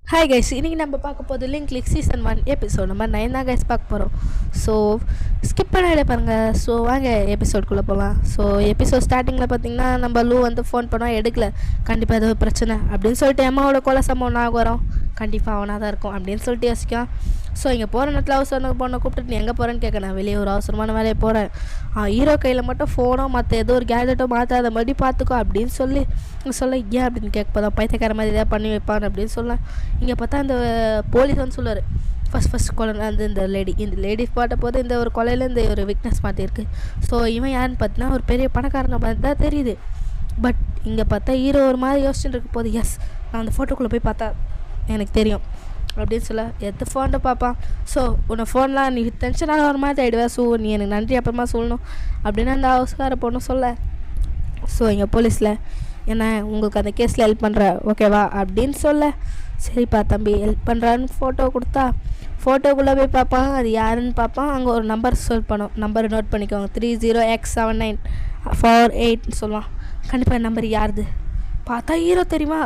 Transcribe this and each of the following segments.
Hi guys, இன்றைக்கி நம்ம பார்க்க போகிறது link click season 1 episode number 9 தான் கைஸ் பார்க்க போகிறோம். ஸோ ஸ்கிப் பண்ணாலே பாருங்கள். ஸோ வாங்க எபிசோட்குள்ளே போகலாம். ஸோ எபிசோட் ஸ்டார்டிங்கில் பார்த்தீங்கன்னா நம்ம லூ வந்து ஃபோன் பண்ணோம், எடுக்கல. கண்டிப்பாக ஏதோ பிரச்சனை அப்படின்னு சொல்லிட்டு அம்மாவோட கொலை சம்பவம் நான் வரோம், கண்டிப்பாக அவனாக தான் இருக்கும் அப்படின்னு சொல்லிட்டு யோசிக்கான். ஸோ இங்கே போகிற நேரத்தில் அவசரம் பொண்ணை கூப்பிட்டு நீ எங்கே போகிறேன்னு கேட்க, நான் வெளியே ஒரு அவசரமான வேலையை போகிறேன், ஹீரோ கையில் மட்டும் ஃபோனோ மற்ற ஏதோ ஒரு கேஜெட்டோ மாற்றாத மாதிரி பார்த்துக்கோ அப்படின்னு சொல்ல ஏன் அப்படின்னு கேட்க போதான் பைத்தியக்கார மாதிரி எதாவது பண்ணி வைப்பான் அப்படின்னு சொல்ல. இங்கே பார்த்தா அந்த போலீஸ் வந்து சொல்லுவார், ஃபஸ்ட் கொலை வந்து இந்த லேடி பாட்ட போது இந்த ஒரு கொலையில் இந்த ஒரு விக்னஸ் மாட்டியிருக்கு. ஸோ இவன் யாருன்னு பார்த்தீங்கன்னா ஒரு பெரிய பணக்காரனை பார்த்து தான் தெரியுது. பட் இங்கே பார்த்தா ஹீரோ ஒரு மாதிரி யோசிச்சுட்டு இருக்க போது, எஸ் நான் அந்த ஃபோட்டோக்குள்ளே போய் பார்த்தா எனக்கு தெரியும் அப்படின்னு சொல்ல, எது ஃபோன்ட்டு பார்ப்பான். ஸோ உன்னை ஃபோன்லாம் நீ டென்ஷனாக ஒரு மாதிரி ஆகிடுவேன், ஸோ நீ எனக்கு நன்றி அப்புறமா சொல்லணும் அப்படின்னு அந்த ஹவுஸ்கார பொண்ணு சொல்ல. ஸோ இங்கே போலீஸில் என்ன உங்களுக்கு அந்த கேஸில் ஹெல்ப் பண்ணுற ஓகேவா அப்படின்னு சொல்ல, சரிப்பா தம்பி ஹெல்ப் பண்ணுறான்னு ஃபோட்டோ கொடுத்தா ஃபோட்டோக்குள்ளே போய் பார்ப்பான். அது யாருன்னு பார்ப்பான். அங்கே ஒரு நம்பர் பண்ணோம், நம்பர் நோட் பண்ணிக்கோங்க, 30X7948 சொல்லுவான். கண்டிப்பாக நம்பர் யாருது பார்த்தா ஹீரோ தெரியுமா.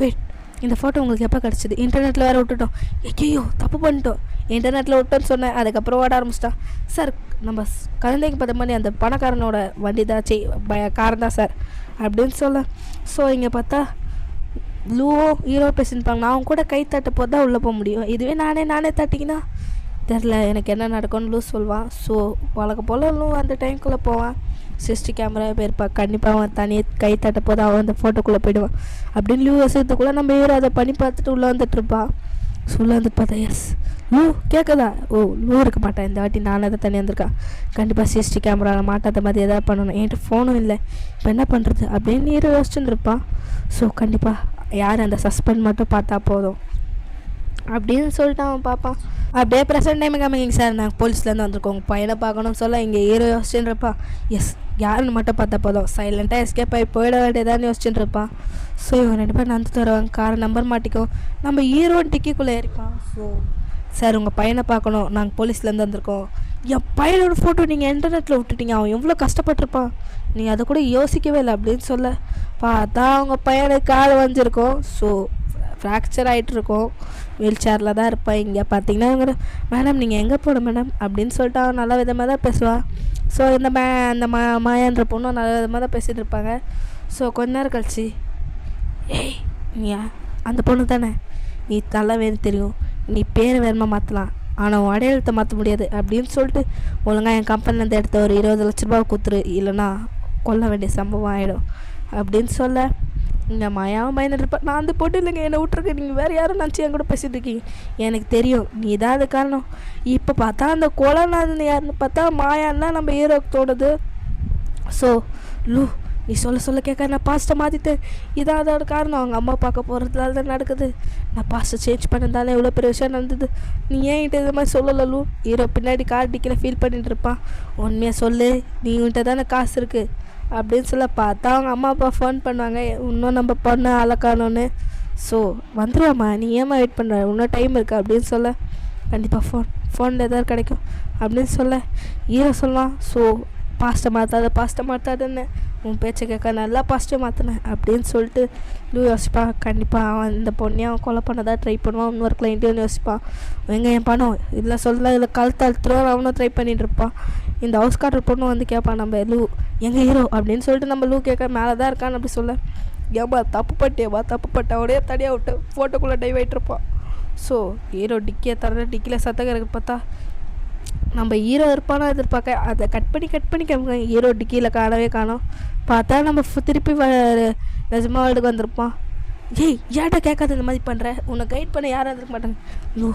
வெயிட், இந்த ஃபோட்டோ உங்களுக்கு எப்போ கிடச்சிது? இன்டர்நெட்டில் வேறு விட்டுட்டோம். ஐயோ தப்பு பண்ணிட்டோம், இன்டர்நெட்டில் விட்டோன்னு சொன்னேன். அதுக்கப்புறம் ஓட ஆரம்பிச்சிட்டான். சார் நம்ம குழந்தைக்கு பார்த்த மாதிரி அந்த பணக்காரனோட வண்டி தான் காரம் தான் சார் அப்படின்னு சொல்ல. ஸோ இங்கே பார்த்தா லூவோ ஹீரோ பேசியிருப்பாங்க. நான் அவங்க கூட கை தட்ட போது தான் உள்ளே போக முடியும், இதுவே நானே தட்டிக்கினா தெரில எனக்கு என்ன நடக்கும்னு லூ சொல்வான். ஸோ வழக்கம் போல் லூ அந்த டைம்குள்ளே போவான். சிஸ்டி கேமரா போயிருப்பா, கண்டிப்பாக அவன் தனியாக கை தட்ட போது அவன் அந்த ஃபோட்டோக்குள்ளே போயிடுவான் அப்படின்னு லூ வசத்துக்குள்ளே நம்ம ஹீரோ அதை பண்ணி பார்த்துட்டு உள்ளே வந்துட்டுருப்பான். ஸோ உள்ளே வந்துட்டு பார்த்தா, எஸ் லூ கேட்குதா? ஓ லூ இருக்க மாட்டேன் இந்த வாட்டி, நானே அதை தனியாக வந்திருக்கேன். கண்டிப்பாக சிஸ்டி கேமராவில் மாட்டாத மாதிரி எதாவது பண்ணணும், என்கிட்ட ஃபோனும் இல்லை, இப்போ என்ன பண்ணுறது அப்படின்னு ஹீரோ யோசிச்சுன்னு இருப்பான். ஸோ கண்டிப்பாக யார் அந்த சஸ்பெண்ட் மட்டும் பார்த்தா போதும் அப்படின்னு சொல்லிட்டு அவன் பார்ப்பான். அப்படியே ப்ரெசென்ட் டைம் காமிங்க சார், நாங்கள் போலீஸ்லேருந்து வந்திருக்கோம், உங்கள் பையனை பார்க்கணும்னு சொல்ல இங்கே ஹீரோ யோசிச்சுன்னு இருப்பான். எஸ் யாருன்னு மட்டும் பார்த்தா போதும், சைலண்ட்டாக எஸ்கேப் ஆகி போயிட வேண்டியதான்னு யோசிச்சுட்டு இருப்பான். ஸோ இவன் 2 பேர் நடந்து தருவாங்க, காரை நம்பர் மாட்டிக்கும், நம்ம ஹீரோ டிக்கிக்குள்ளே ஏறிப்பான். ஸோ சார் உங்கள் பையனை பார்க்கணும், நாங்கள் போலீஸ்லேருந்து வந்திருக்கோம். என் பையனோட ஃபோட்டோ நீங்கள் இன்டர்நெட்டில் விட்டுட்டீங்க, அவன் எவ்வளோ கஷ்டப்பட்டிருப்பான், நீங்கள் அதை கூட யோசிக்கவே இல்லை அப்படின்னு சொல்ல. பார்த்தா அவங்க பையனுக்கு கால் வந்திருக்கும். ஸோ ஃப்ராக்சர் ஆகிட்டுருக்கோம், வீல் சேரில் தான் இருப்பான். இங்கே பார்த்தீங்கன்னா மேடம் நீங்கள் எங்கே போட மேடம் அப்படின்னு சொல்லிட்டு அவன் நல்ல விதமாக தான் பேசுவான். ஸோ இந்த அந்த மாயான்ற பொண்ணும் நல்ல விதமாக தான் பேசிகிட்டு இருப்பாங்க. ஸோ கொஞ்ச நேரம் கழிச்சு, ஏய் நீ அந்த பொண்ணு தானே, நீ நல்லா வேணும் தெரியும், நீ பேரை வேணுமா மாற்றலாம், ஆனால் உன் அடையாளத்தை மாற்ற முடியாது அப்படின்னு சொல்லிட்டு ஒழுங்காக என் கம்பெனிலேருந்து எடுத்த ஒரு 20 லட்ச ரூபா கொடுத்துரு, இல்லைனா கொல்ல வேண்டிய சம்பவம் ஆகிடும் அப்படின்னு சொல்ல. இங்கே மாயாவும் பயந்துட்டு இருப்பா, நான் அந்த போட்டு இல்லைங்க என்னை விட்டுருக்கு, நீங்கள் வேறு யாரும் நினச்சி என் கூட பேசிகிட்டு இருக்கீங்க, எனக்கு தெரியும் நீ தான் அது காரணம். இப்போ பார்த்தா அந்த கொலைநாதன் யாருன்னு பார்த்தா மாயான்னா நம்ம ஹீரோக்கு தோணுது. ஸோ லூ நீ சொல்ல கேட்க நான் பாஸ்ட்டை மாற்றிட்டேன், இதான் அதோட காரணம், அவங்க அம்மா பார்க்க போகிறதுனால தான் நடக்குது, நான் பாஸ்ட்டை சேஞ்ச் பண்ணதால எவ்வளோ பெரிய விஷயம் நடந்தது, நீ ஏன் கிட்ட இது மாதிரி சொல்லலை லூ. ஹீரோ பின்னாடி கார் டிக்கில ஃபீல் பண்ணிட்டு இருப்பான். உண்மையாக சொல்லு, நீ உன்கிட்ட தானே காசு இருக்குது அப்படின்னு சொல்ல. பார்த்தா அவங்க அம்மா அப்பா ஃபோன் பண்ணுவாங்க, இன்னும் நம்ம பொண்ணு அழக்கானோன்னு. ஸோ வந்துடுவாம்மா, நீ ஏமா வெயிட் பண்ணுற, இன்னும் டைம் இருக்குது அப்படின்னு சொல்ல. கண்டிப்பாக ஃபோனில் எதாவது கிடைக்கும் அப்படின்னு சொல்ல. ஹீரோ சொல்லலாம், ஸோ பாஸ்ட்டை மாற்றாதுன்னு உன் பேச்சை கேட்க நல்லா பாஸ்ட்டை மாற்றினேன் அப்படின்னு சொல்லிட்டு லூ யோசிப்பான். கண்டிப்பாக அவன் இந்த பொண்ணையும் அவன் கொலை பண்ண தான் ட்ரை பண்ணுவான், இன்னொரு கிளைண்ட்டும் யோசிப்பான். எங்கே என் பணம் இல்லை சொல்ல, இல்லை கழுத்து அழுத்துருவான், அவனும் ட்ரை பண்ணிகிட்டு இருப்பான். இந்த ஹவுஸ் கார்டர் பொண்ணு வந்து கேட்பான், நம்ம லூ எங்கள் ஹீரோ அப்படின்னு சொல்லிட்டு நம்ம லூ கேட்க மேலே தான் இருக்கான்னு அப்படி சொல்ல. ஏன்பா தப்பு பட்டேன் உடனே தனியாக விட்டு ஃபோட்டோக்குள்ளே டைவ் ஆகிட்டுருப்பான். ஸோ ஹீரோ டிக்கியில் சத்தம் கிடக்கு பார்த்தா நம்ம ஹீரோ இருப்பானா எதிர்பார்க்க, அதை கட் பண்ணி கேட்பாங்க. ஹீரோ டிக்கியில் காணோம். பார்த்தா நம்ம திருப்பி நிஜமா வேர்ல்டுக்கு வந்திருப்பான். ஏய் ஏன்டா கேட்காது இந்த மாதிரி பண்ணுற, உன்னை கைட் பண்ண யாரும் இருக்க மாட்டாங்க. லூ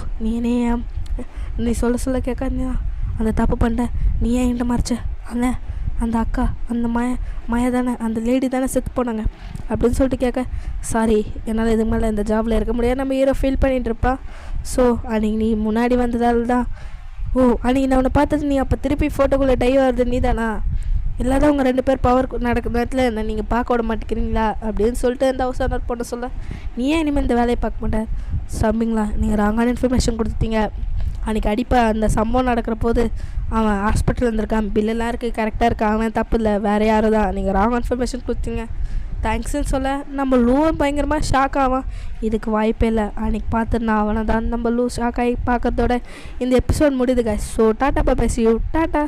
நீ சொல்ல கேட்காது, அந்த தப்பு பண்ணிட்டேன், நீ ஏன் என்கிட்ட மறைச்ச, அந்த அக்கா அந்த மாயா தானே, அந்த லேடி தானே செத்து போனாங்க அப்படின்னு சொல்லிட்டு கேட்க. சாரி என்னால் இதுக்கு மேலே இந்த ஜாபில் இருக்க முடியாது நம்ம ஹீரோ ஃபீல் பண்ணிகிட்டு இருப்பான். ஸோ அன்றைக்கி நீ முன்னாடி வந்ததால் தான், ஓ அன்றைக்கி நான் உன்னை பார்த்தது நீ அப்போ திருப்பி ஃபோட்டோக்குள்ளே டை வருது நீ தானா, இல்லாத அவங்க 2 பேர் பவர் நடக்கிற நேரத்தில் என்ன நீங்கள் பார்க்க விட மாட்டேங்கிறீங்களா அப்படின்னு சொல்லிட்டு இந்த ஹவுஸ் ஓனர் பொண்ணு சொல்ல. நீ ஏன் இனிமேல் இந்த வேலையை பார்க்க மாட்டேன் சம்பிங்களா, நீங்கள் ராங்கான இன்ஃபர்மேஷன் கொடுத்துட்டீங்க, அன்றைக்கி அந்த சம்பவம் நடக்கிற போது அவன் ஹாஸ்பிட்டல் இருந்திருக்கான், பில்லெல்லாம் இருக்குது கரெக்டாக இருக்கா, அவன் தப்பு இல்லை வேறு யாரும் தான், நீங்கள் ராங் இன்ஃபர்மேஷன் கொடுத்தீங்க தேங்க்ஸ்ன்னு சொல்ல நம்ம லூவும் பயங்கரமாக ஷாக் ஆவான். இதுக்கு வாய்ப்பே இல்லை, அன்றைக்கி பார்த்துருந்தா அவனை தான். நம்ம லூ ஷாக் ஆகி பார்க்கறதோட இந்த எபிசோட் முடியுது guys. So tata, bye see you, tata.